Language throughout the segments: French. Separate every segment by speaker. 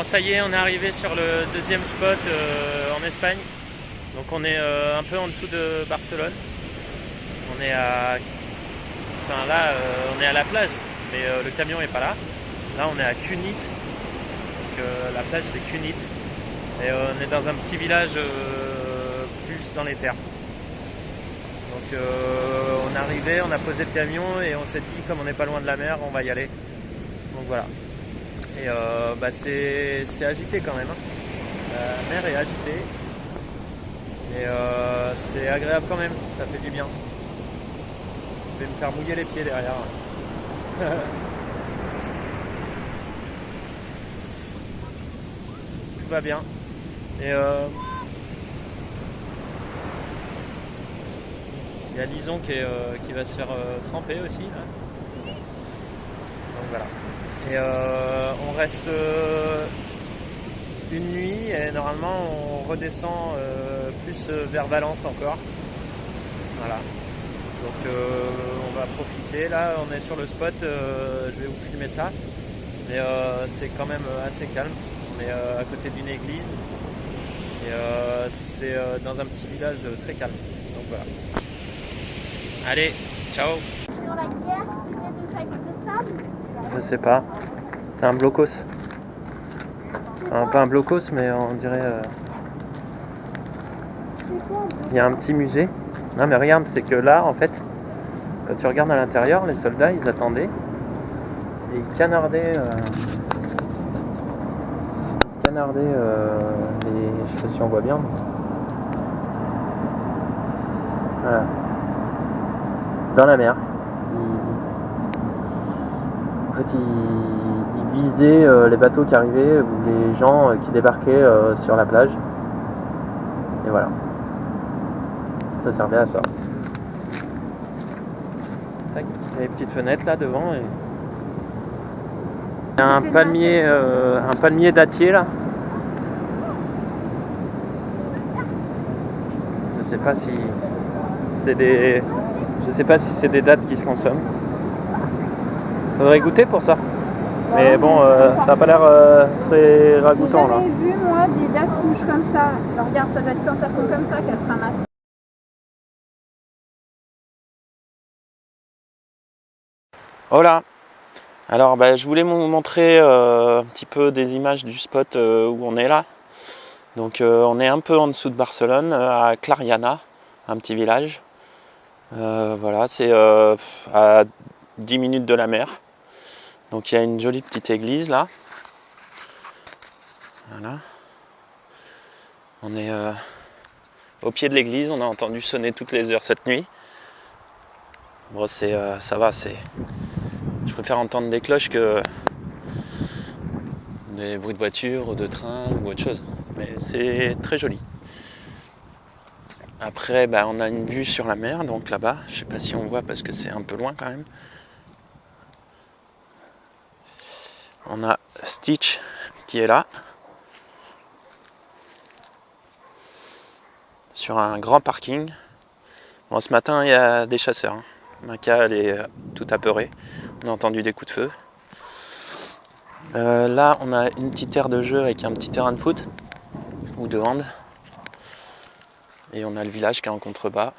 Speaker 1: ça y est, on est arrivé sur le deuxième spot en Espagne. Donc on est un peu en dessous de Barcelone. On est à... Enfin là, on est à la plage, mais le camion est pas là. Là, on est à Cunit. Donc la plage, c'est Cunit. Et on est dans un petit village plus dans les terres. Donc on est arrivé, on a posé le camion et on s'est dit, comme on n'est pas loin de la mer, on va y aller. Donc voilà. Et c'est agité quand même. La mer est agitée. Et c'est agréable quand même, ça fait du bien. Je vais me faire mouiller les pieds derrière. Tout va bien. Et il y a Lison qui va se faire tremper aussi. Là. Donc voilà. Et on reste une nuit et normalement on redescend plus vers Valence encore. Voilà. Donc on va profiter. Là on est sur le spot, je vais vous filmer ça. Mais c'est quand même assez calme. On est à côté d'une église. Et c'est dans un petit village très calme. Donc voilà. Allez, ciao.
Speaker 2: Sur la guerre, c'était des sacs de sable.
Speaker 1: Je sais pas. C'est un blocos. Pas un blocos, mais on dirait... Il y a un petit musée. Non mais regarde, c'est que là, en fait, quand tu regardes à l'intérieur, les soldats, ils attendaient. Et ils canardaient... je sais pas si on voit bien. Voilà. Dans la mer. En fait, ils visaient les bateaux qui arrivaient ou les gens qui débarquaient sur la plage. Et voilà. Ça servait à ça. Tac. Il y a les petites fenêtres là devant. Et... il y a un palmier dattier là. Je sais pas si c'est des dattes qui se consomment. Faudrait goûter pour ça. Mais bon, ça a pas l'air très ragoûtant là.
Speaker 2: J'ai jamais vu moi des dattes rouges comme ça. Alors, regarde, ça doit être quand elles sont comme ça qu'elles se ramassent.
Speaker 1: Hola. Alors je voulais vous montrer un petit peu des images du spot où on est là. Donc on est un peu en dessous de Barcelone, à Clariana, un petit village. Voilà, c'est à 10 minutes de la mer. Donc il y a une jolie petite église là. Voilà. On est au pied de l'église, on a entendu sonner toutes les heures cette nuit. Bon, ça va, je préfère entendre des cloches que des bruits de voiture ou de train ou autre chose. Mais c'est très joli. Après, on a une vue sur la mer, donc là-bas. Je sais pas si on voit parce que c'est un peu loin quand même. On a Stitch qui est là. Sur un grand parking. Bon, ce matin, il y a des chasseurs. Hein. Maca, elle est toute apeurée. On a entendu des coups de feu. Là, on a une petite aire de jeu avec un petit terrain de foot ou de hand. Et on a le village qui est en contrebas.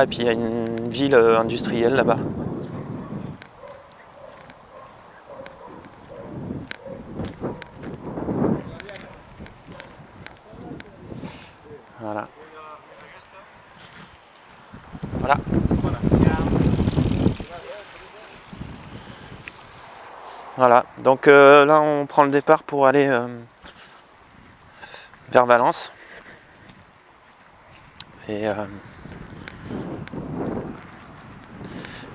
Speaker 1: Et puis il y a une ville industrielle là-bas. Voilà. Voilà. Voilà. Donc là, on prend le départ pour aller vers Valence. Et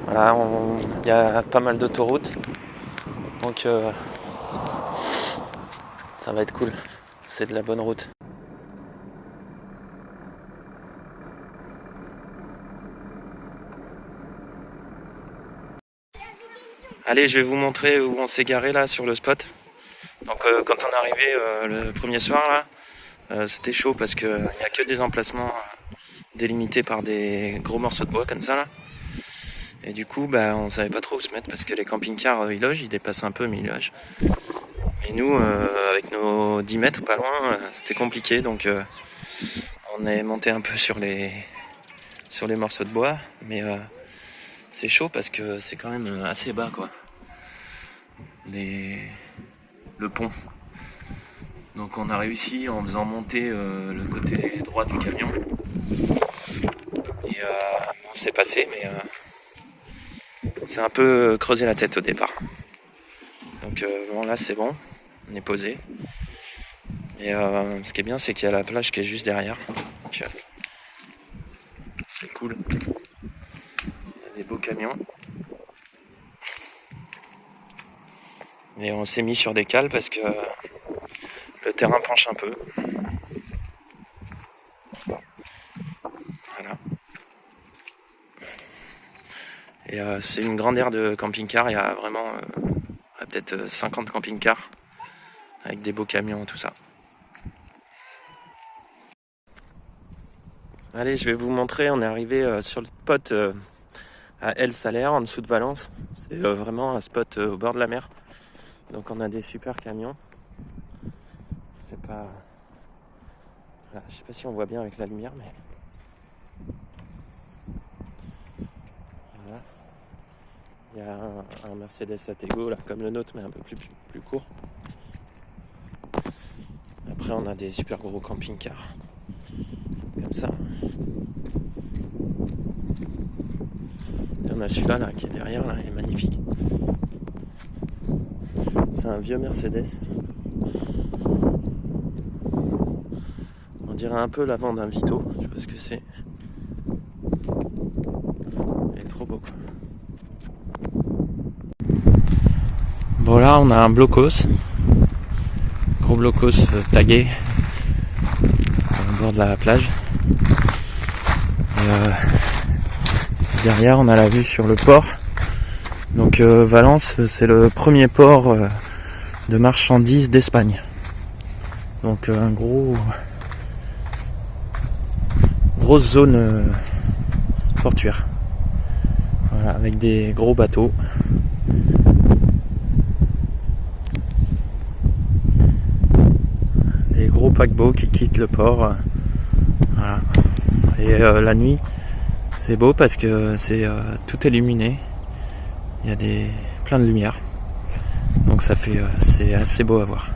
Speaker 1: voilà, il y a pas mal d'autoroutes. Donc ça va être cool. C'est de la bonne route. Allez, je vais vous montrer où on s'est garé là sur le spot. Donc quand on est arrivé le premier soir là, c'était chaud parce qu'il n'y a que des emplacements délimités par des gros morceaux de bois comme ça là. Et du coup, on savait pas trop où se mettre parce que les camping-cars, ils logent, ils dépassent un peu, mais ils logent. Et nous, avec nos 10 mètres pas loin, c'était compliqué. Donc on est monté un peu sur les morceaux de bois. Mais c'est chaud parce que c'est quand même assez bas, quoi. Le pont. Donc on a réussi en faisant monter le côté droit du camion. Et on s'est passé, mais c'est un peu creusé la tête au départ. Donc bon, là c'est bon, on est posé. Et ce qui est bien, c'est qu'il y a la plage qui est juste derrière. Donc c'est cool. Il y a des beaux camions. Et on s'est mis sur des cales parce que le terrain penche un peu. Voilà. Et c'est une grande aire de camping-car. Il y a vraiment peut-être 50 camping-cars avec des beaux camions et tout ça. Allez, je vais vous montrer. On est arrivé sur le spot à El Saler, en dessous de Valence. C'est vraiment un spot au bord de la mer. Donc on a des super camions. Je sais pas si on voit bien avec la lumière, mais voilà. Il y a un Mercedes Atego là, comme le nôtre, mais un peu plus court. Après on a des super gros camping-cars comme ça. Et on a celui-là là, qui est derrière là, il est magnifique. C'est un vieux Mercedes. On dirait un peu l'avant d'un Vito, je sais pas ce que c'est. Il est trop beau, quoi. Bon, là on a un blocos. Gros blocos tagué au bord de la plage. Et derrière on a la vue sur le port. Donc Valence, c'est le premier port de marchandises d'Espagne. Donc un grosse zone portuaire. Voilà, avec des gros bateaux. Des gros paquebots qui quittent le port. Voilà. Et la nuit, c'est beau parce que tout est illuminé. Il y a plein de lumière. Donc c'est assez beau à voir.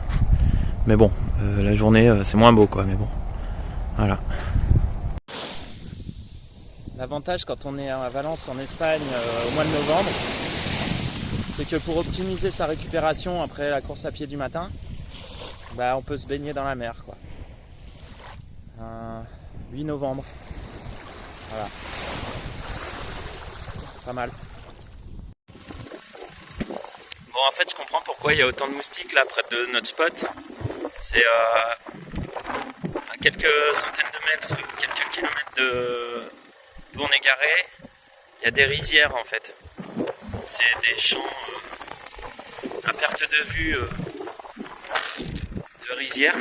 Speaker 1: Mais bon, la journée c'est moins beau, quoi, mais bon. Voilà. L'avantage quand on est à Valence en Espagne au mois de novembre, c'est que pour optimiser sa récupération après la course à pied du matin, on peut se baigner dans la mer, quoi. 8 novembre. Voilà. Pas mal. Bon, en fait, je comprends pourquoi il y a autant de moustiques là près de notre spot. C'est à quelques centaines de mètres, quelques kilomètres d'où on est garé. Il y a des rizières en fait. C'est des champs à perte de vue de rizières.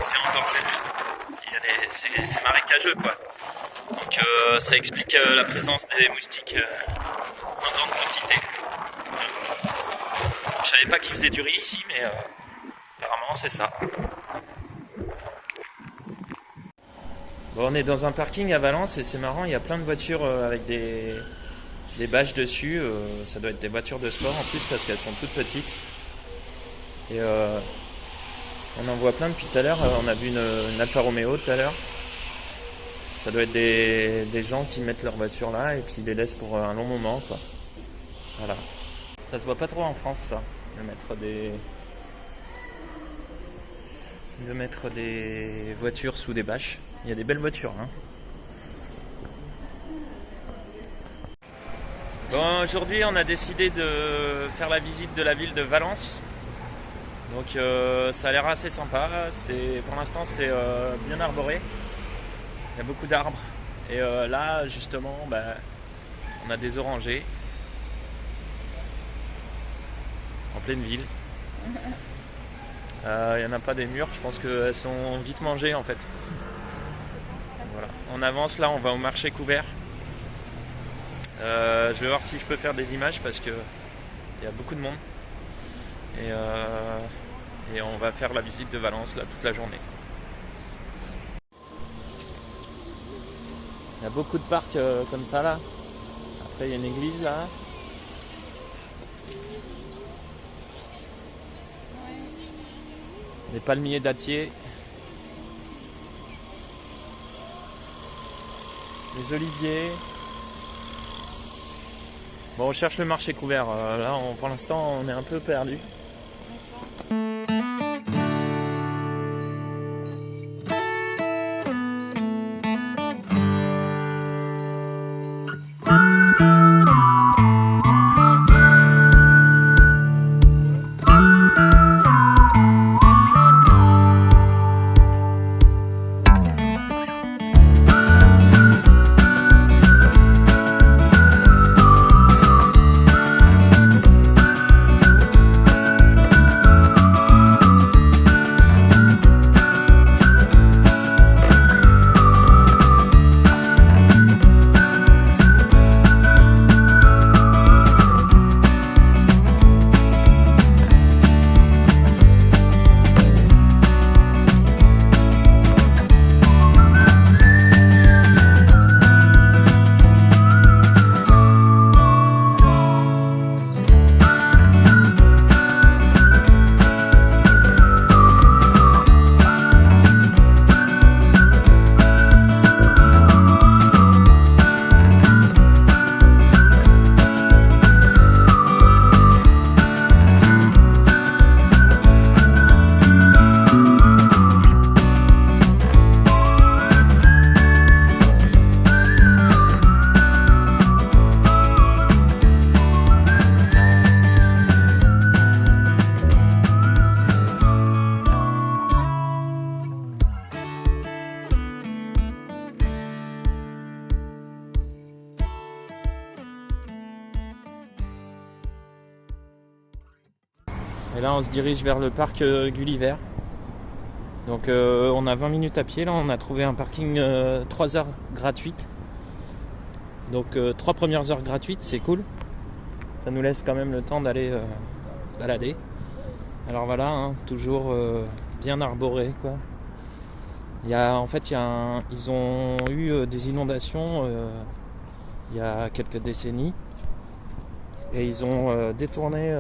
Speaker 1: C'est engorgé d'eau. C'est marécageux, quoi. Donc ça explique la présence des moustiques en grande quantité. Je savais pas qu'ils faisaient du riz ici, mais apparemment c'est ça. Bon, on est dans un parking à Valence et c'est marrant, il y a plein de voitures avec des bâches dessus. Ça doit être des voitures de sport en plus parce qu'elles sont toutes petites. Et on en voit plein depuis tout à l'heure. On a vu une Alfa Romeo tout à l'heure. Ça doit être des gens qui mettent leur voiture là et puis ils les laissent pour un long moment, quoi. Voilà. Ça se voit pas trop en France, ça, de mettre des voitures sous des bâches. Il y a des belles voitures, hein. Bon, aujourd'hui on a décidé de faire la visite de la ville de Valence. Donc ça a l'air assez sympa. Pour l'instant c'est bien arboré. Il y a beaucoup d'arbres. Et là justement on a des orangers en pleine ville. Il n'y en a pas des mûres, je pense qu'elles sont vite mangées en fait. Voilà. On avance là, on va au marché couvert. Je vais voir si je peux faire des images parce que il y a beaucoup de monde et on va faire la visite de Valence là, toute la journée. Il y a beaucoup de parcs comme ça là. Après il y a une église là. Des palmiers dattiers. Les oliviers. Bon, on cherche le marché couvert. Là, pour l'instant, on est un peu perdu. Et là on se dirige vers le parc Gulliver. Donc on a 20 minutes à pied là, on a trouvé un parking 3 heures gratuites. Donc 3 premières heures gratuites, c'est cool. Ça nous laisse quand même le temps d'aller se balader. Alors voilà, hein, toujours bien arboré quoi. Ils ont eu des inondations il y a quelques décennies. Et ils ont détourné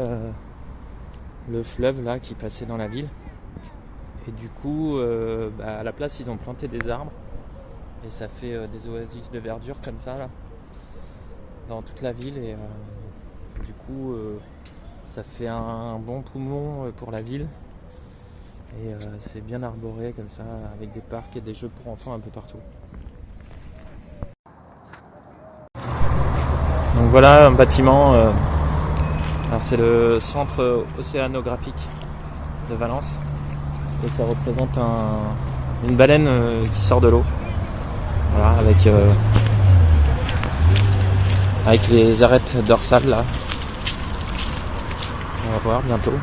Speaker 1: le fleuve là qui passait dans la ville. Et du coup, à la place, ils ont planté des arbres. Et ça fait des oasis de verdure comme ça là, dans toute la ville. Et du coup, ça fait un bon poumon pour la ville. Et c'est bien arboré comme ça, avec des parcs et des jeux pour enfants un peu partout. Donc voilà un bâtiment. Alors c'est le centre océanographique de Valence. Et ça représente une baleine qui sort de l'eau. Voilà, avec les arêtes dorsales là. On va voir bientôt.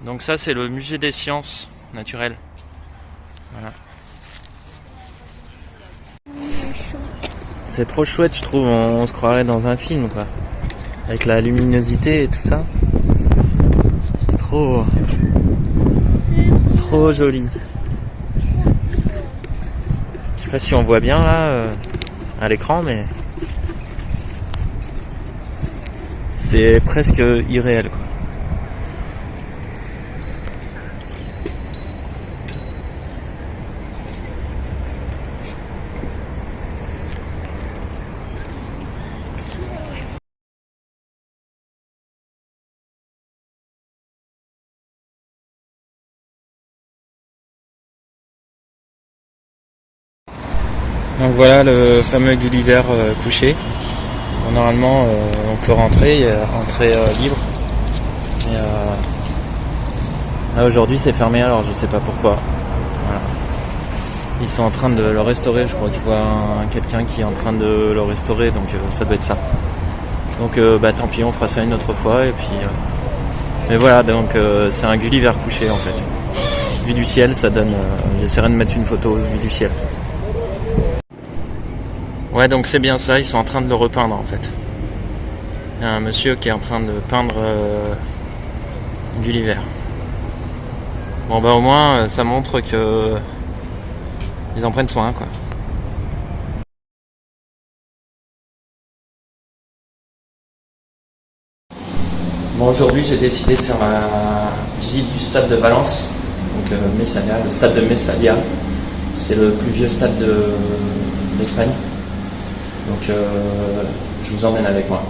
Speaker 1: Donc ça c'est le musée des sciences naturelles. Voilà. C'est trop chouette je trouve, on se croirait dans un film quoi. Avec la luminosité et tout ça. C'est trop joli. Je sais pas si on voit bien là à l'écran mais c'est presque irréel quoi. Donc voilà le fameux Gulliver couché. Bon, normalement on peut rentrer, il y a entrée libre. Et là aujourd'hui c'est fermé alors je sais pas pourquoi. Voilà. Ils sont en train de le restaurer, je crois que je vois quelqu'un qui est en train de le restaurer, donc ça doit être ça. Donc tant pis, on fera ça une autre fois et puis mais voilà, donc c'est un Gulliver couché en fait. Vue du ciel, ça donne. J'essaierai de mettre une photo vue du ciel. Ouais, donc c'est bien ça, ils sont en train de le repeindre en fait. Il y a un monsieur qui est en train de peindre Gulliver. Bon bah au moins ça montre que ils en prennent soin quoi. Bon, aujourd'hui j'ai décidé de faire ma visite du stade de Valence, donc Mestalla, le stade de Mestalla. C'est le plus vieux stade d'Espagne. Donc je vous emmène avec moi.